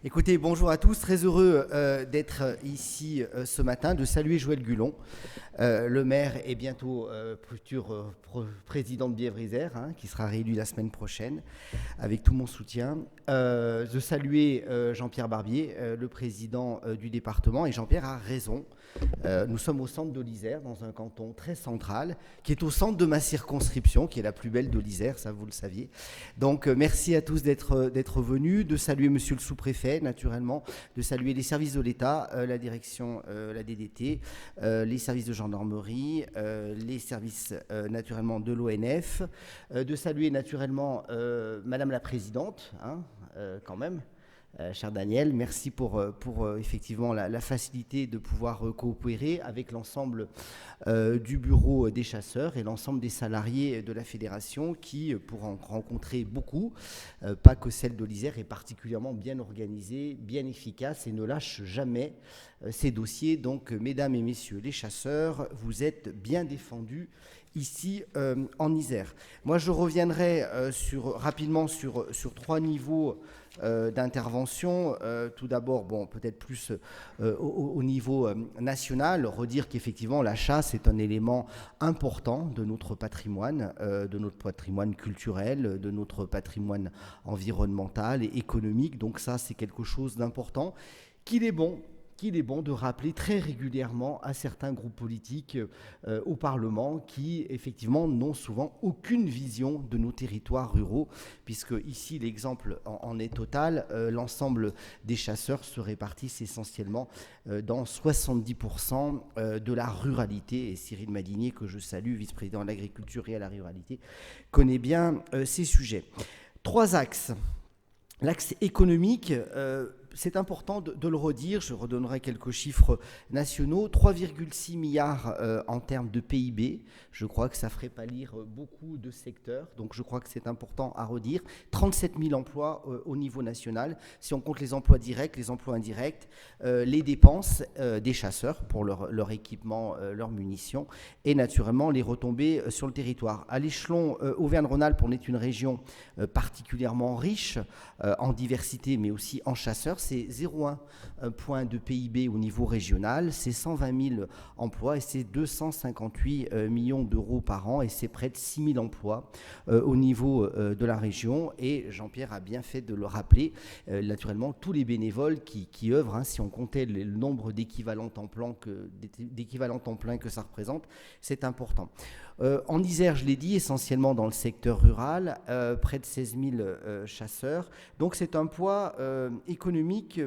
Écoutez, bonjour à tous, très heureux d'être ici ce matin, de saluer Joël Gulon, le maire et bientôt futur président de Bièvre-Isère, qui sera réélu la semaine prochaine, avec tout mon soutien. De saluer Jean-Pierre Barbier, le président du département, et Jean-Pierre a raison. Nous sommes au centre de l'Isère, dans un canton très central, qui est au centre de ma circonscription, qui est la plus belle de l'Isère, ça vous le saviez. Donc merci à tous d'être venus, de saluer monsieur le sous-préfet, naturellement, de saluer les services de l'État, la direction, la DDT, les services de gendarmerie, les services naturellement de l'ONF, de saluer naturellement madame la présidente, quand même. Cher Daniel, merci pour effectivement la facilité de pouvoir coopérer avec l'ensemble du bureau des chasseurs et l'ensemble des salariés de la fédération qui, pour en rencontrer beaucoup, pas que celle de l'Isère, est particulièrement bien organisée, bien efficace et ne lâche jamais ces dossiers. Donc, mesdames et messieurs les chasseurs, vous êtes bien défendus ici en Isère. Moi, je reviendrai rapidement sur trois niveaux d'intervention. Tout d'abord, peut-être plus au niveau national, redire qu'effectivement la chasse est un élément important de notre patrimoine culturel, de notre patrimoine environnemental et économique. Donc ça, c'est quelque chose d'important qu'il est bon de rappeler très régulièrement à certains groupes politiques au Parlement qui, effectivement, n'ont souvent aucune vision de nos territoires ruraux, puisque ici, l'exemple en est total. L'ensemble des chasseurs se répartissent essentiellement dans 70% de la ruralité. Et Cyril Madinier, que je salue, vice-président de l'agriculture et à la ruralité, connaît bien ces sujets. Trois axes. L'axe économique, c'est important de le redire, je redonnerai quelques chiffres nationaux, 3,6 milliards en termes de PIB, je crois que ça ferait pâlir beaucoup de secteurs, donc je crois que c'est important à redire, 37 000 emplois au niveau national, si on compte les emplois directs, les emplois indirects, les dépenses des chasseurs pour leur équipement, leurs munitions, et naturellement les retombées sur le territoire. À l'échelon Auvergne-Rhône-Alpes, on est une région particulièrement riche en diversité, mais aussi en chasseurs. C'est 0,1 point de PIB au niveau régional, c'est 120 000 emplois et c'est 258 millions d'euros par an et c'est près de 6 000 emplois au niveau de la région. Et Jean-Pierre a bien fait de le rappeler, naturellement, tous les bénévoles qui œuvrent, si on comptait le nombre d'équivalents temps plein que ça représente, c'est important. En Isère, je l'ai dit, essentiellement dans le secteur rural, près de 16 000 chasseurs. Donc c'est un poids économique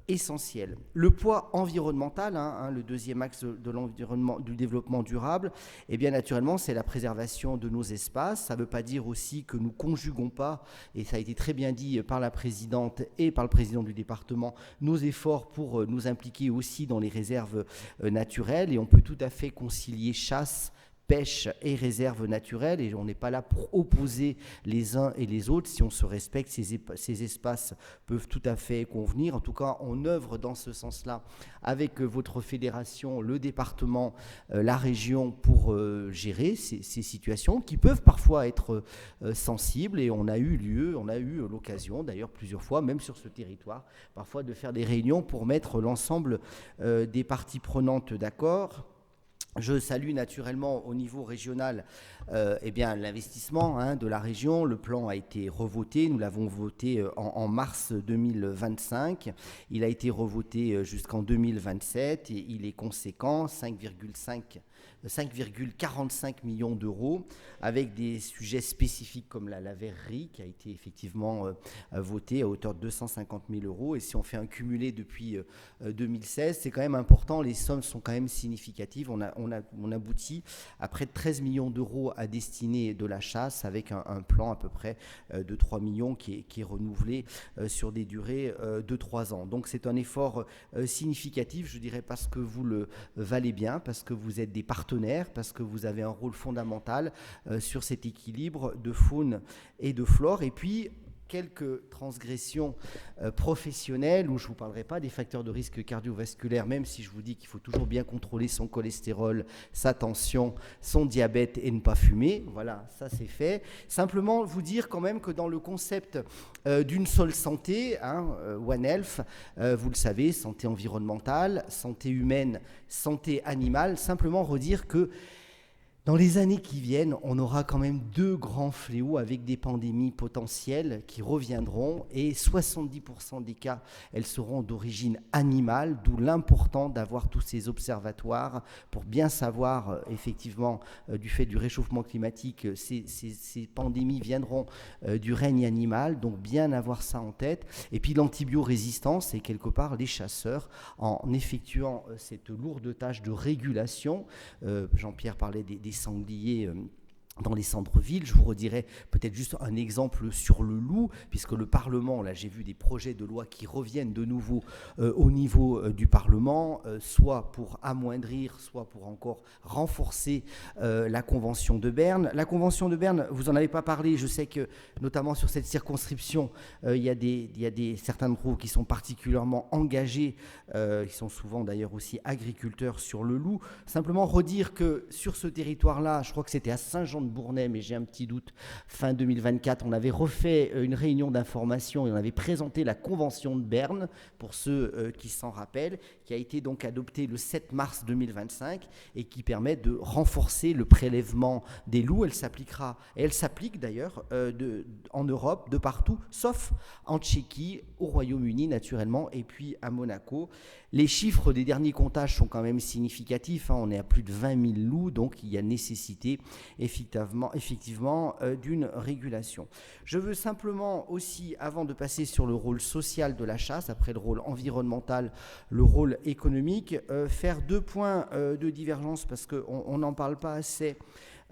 essentiel. Le poids environnemental, le deuxième axe de l'environnement, du développement durable, eh bien naturellement c'est la préservation de nos espaces. Ça ne veut pas dire aussi que nous conjuguons pas, et ça a été très bien dit par la présidente et par le président du département, nos efforts pour nous impliquer aussi dans les réserves naturelles, et on peut tout à fait concilier chasse, pêche et réserve naturelle, et on n'est pas là pour opposer les uns et les autres. Si on se respecte, ces espaces peuvent tout à fait convenir. En tout cas, on œuvre dans ce sens-là avec votre fédération, le département, la région pour gérer ces situations qui peuvent parfois être sensibles, et on a eu l'occasion d'ailleurs plusieurs fois, même sur ce territoire, parfois de faire des réunions pour mettre l'ensemble des parties prenantes d'accord. Je salue naturellement au niveau régional l'investissement de la région. Le plan a été revoté, nous l'avons voté en mars 2025. Il a été revoté jusqu'en 2027 et il est conséquent, 5,45 millions d'euros, avec des sujets spécifiques comme la verrerie qui a été effectivement votée à hauteur de 250 000 euros. Et si on fait un cumulé depuis 2016, c'est quand même important, les sommes sont quand même significatives. On aboutit à près de 13 millions d'euros à destiner de la chasse, avec un plan à peu près de 3 millions qui est renouvelé sur des durées de 3 ans. Donc c'est un effort significatif, je dirais, parce que vous le valez bien, parce que vous êtes des partenaires, parce que vous avez un rôle fondamental sur cet équilibre de faune et de flore. Et puis, quelques transgressions professionnelles, où je ne vous parlerai pas des facteurs de risque cardiovasculaire, même si je vous dis qu'il faut toujours bien contrôler son cholestérol, sa tension, son diabète et ne pas fumer. Voilà, ça c'est fait. Simplement vous dire quand même que dans le concept d'une seule santé, One Health, vous le savez, santé environnementale, santé humaine, santé animale, simplement redire que dans les années qui viennent, on aura quand même 2 grands fléaux avec des pandémies potentielles qui reviendront, et 70% des cas, elles seront d'origine animale, d'où l'important d'avoir tous ces observatoires pour bien savoir, effectivement, du fait du réchauffement climatique, ces pandémies viendront du règne animal, donc bien avoir ça en tête. Et puis l'antibiorésistance, et quelque part les chasseurs, en effectuant cette lourde tâche de régulation, Jean-Pierre parlait des sangliers dans les centres-villes. Je vous redirai peut-être juste un exemple sur le loup, puisque le Parlement, là j'ai vu des projets de loi qui reviennent de nouveau au niveau du Parlement, soit pour amoindrir, soit pour encore renforcer la Convention de Berne. La Convention de Berne, vous n'en avez pas parlé, je sais que notamment sur cette circonscription, il y a certains d'entre vous qui sont particulièrement engagés, qui sont souvent d'ailleurs aussi agriculteurs sur le loup. Simplement redire que sur ce territoire-là, je crois que c'était à Saint-Jean-de-Bournay, mais j'ai un petit doute, fin 2024, on avait refait une réunion d'information et on avait présenté la Convention de Berne, pour ceux qui s'en rappellent, qui a été donc adoptée le 7 mars 2025 et qui permet de renforcer le prélèvement des loups. Elle s'appliquera, et elle s'applique d'ailleurs en Europe, de partout, sauf en Tchéquie, au Royaume-Uni naturellement, et puis à Monaco. Les chiffres des derniers comptages sont quand même significatifs, on est à plus de 20 000 loups, donc il y a nécessité effectivement d'une régulation. Je veux simplement aussi, avant de passer sur le rôle social de la chasse, après le rôle environnemental, le rôle économique, faire 2 points de divergence, parce qu'on n'en parle pas assez.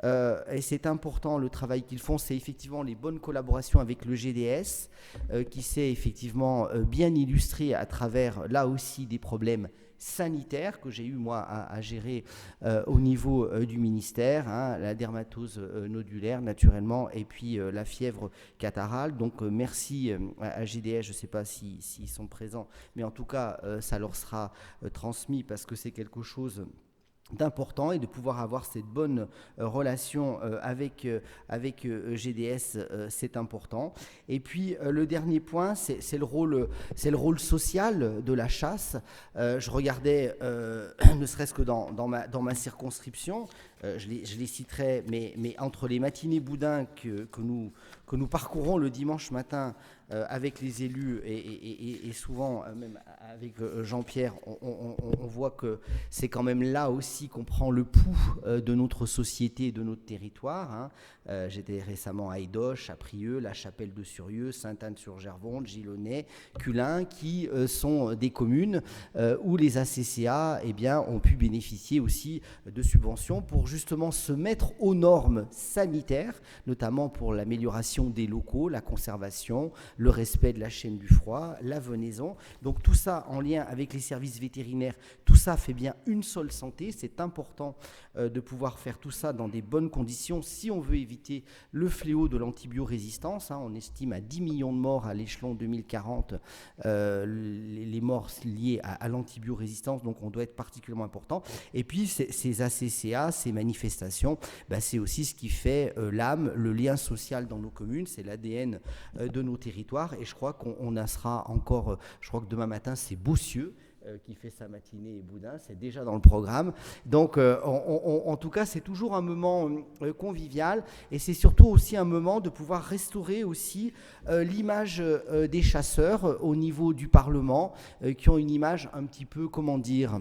Et c'est important le travail qu'ils font, c'est effectivement les bonnes collaborations avec le GDS, qui s'est effectivement bien illustré à travers là aussi des problèmes sanitaires que j'ai eu moi à gérer au niveau du ministère, la dermatose nodulaire naturellement, et puis la fièvre catarrhale. Donc merci à GDS, je ne sais pas s'ils sont présents, mais en tout cas ça leur sera transmis, parce que c'est quelque chose d'important, et de pouvoir avoir cette bonne relation avec GDS, c'est important. Et puis le dernier point, c'est le rôle social de la chasse. Je regardais, ne serait-ce que dans ma circonscription, je les citerai, mais entre les matinées boudins que nous parcourons le dimanche matin avec les élus et souvent même avec Jean-Pierre, on voit que c'est quand même là aussi qu'on prend le pouls de notre société et de notre territoire. J'étais récemment à Aidoche, à Prieux, la Chapelle-de-Surieux, Sainte-Anne-sur-Gervonde, Gilonnet, Cullin, qui sont des communes où les ACCA ont pu bénéficier aussi de subventions pour justement se mettre aux normes sanitaires, notamment pour l'amélioration des locaux, la conservation, le respect de la chaîne du froid, la venaison. Donc tout ça en lien avec les services vétérinaires, tout ça fait bien une seule santé. C'est important de pouvoir faire tout ça dans des bonnes conditions si on veut éviter le fléau de l'antibiorésistance. On estime à 10 millions de morts à l'échelon 2040 les morts liées à l'antibiorésistance, donc on doit être particulièrement important. Et puis ces ACCA, ces manifestations, c'est aussi ce qui fait l'âme, le lien social dans nos communes, c'est l'ADN de nos territoires, et je crois qu'on en sera encore, je crois que demain matin c'est Bossieux qui fait sa matinée, et Boudin, c'est déjà dans le programme. Donc en tout cas c'est toujours un moment convivial, et c'est surtout aussi un moment de pouvoir restaurer aussi l'image des chasseurs au niveau du Parlement, qui ont une image un petit peu, comment dire,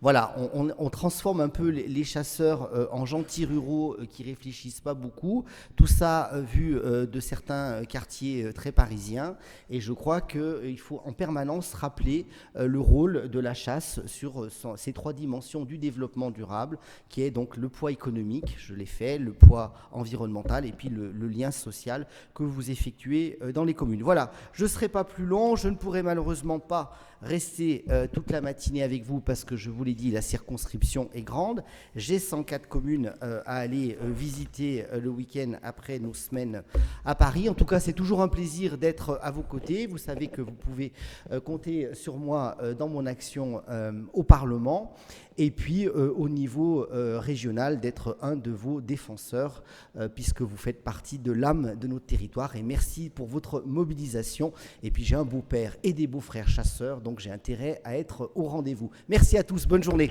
voilà, on transforme un peu les chasseurs en gentils ruraux qui réfléchissent pas beaucoup. Tout ça vu de certains quartiers très parisiens. Et je crois qu'il faut en permanence rappeler le rôle de la chasse sur ces 3 dimensions du développement durable, qui est donc le poids économique, je l'ai fait, le poids environnemental, et puis le lien social que vous effectuez dans les communes. Voilà, je ne serai pas plus long, je ne pourrai malheureusement pas rester toute la matinée avec vous, parce que je voulais l'ai dit, la circonscription est grande. J'ai 104 communes à aller visiter le week-end après nos semaines à Paris. En tout cas, c'est toujours un plaisir d'être à vos côtés. Vous savez que vous pouvez compter sur moi dans mon action au Parlement. Et puis, au niveau régional, d'être un de vos défenseurs, puisque vous faites partie de l'âme de notre territoire. Et merci pour votre mobilisation. Et puis, j'ai un beau-père et des beaux-frères chasseurs, donc j'ai intérêt à être au rendez-vous. Merci à tous, bonne journée.